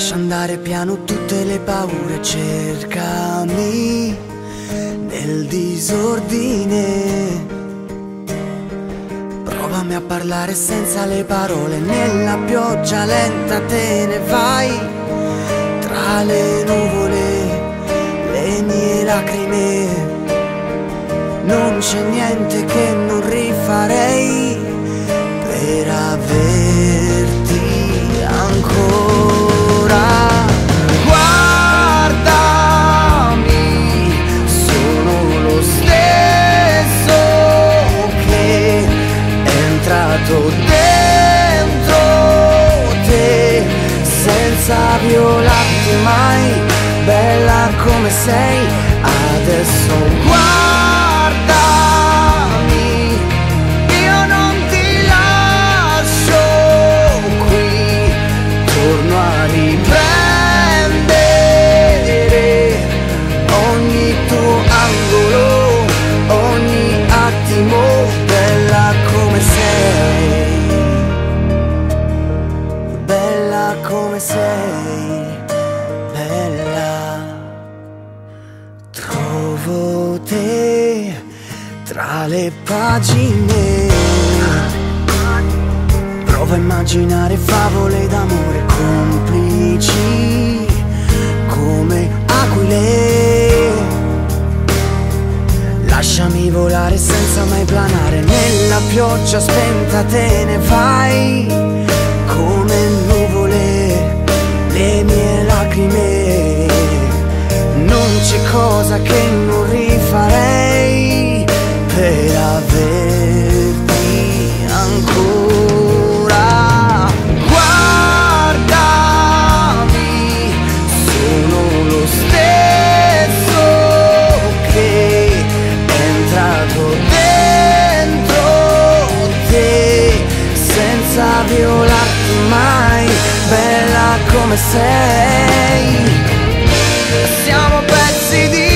Lascia andare piano tutte le paure, cercami nel disordine. Provami a parlare senza le parole, nella pioggia lenta te ne vai. Tra le nuvole, le mie lacrime, non c'è niente che non rifarei per averti ancora. Guardami, sono lo stesso che è entrato dentro te, senza violarti mai, bella come sei. Adesso guardami, io non ti lascio qui, torno a riprendere ogni tuo angolo, ogni attimo, bella come sei, bella come sei, bella. Trovo te tra le pagine, provo a immaginare favole d'amore complici come aquile. Lasciami volare senza mai planare, nella pioggia spenta te ne vai. Come nuvole, le mie lacrime, non c'è cosa che non rifarei per averti ancora. Guardami, sono lo stesso che è entrato dentro te, senza violarti mai, bella come sei. Siamo pezzi di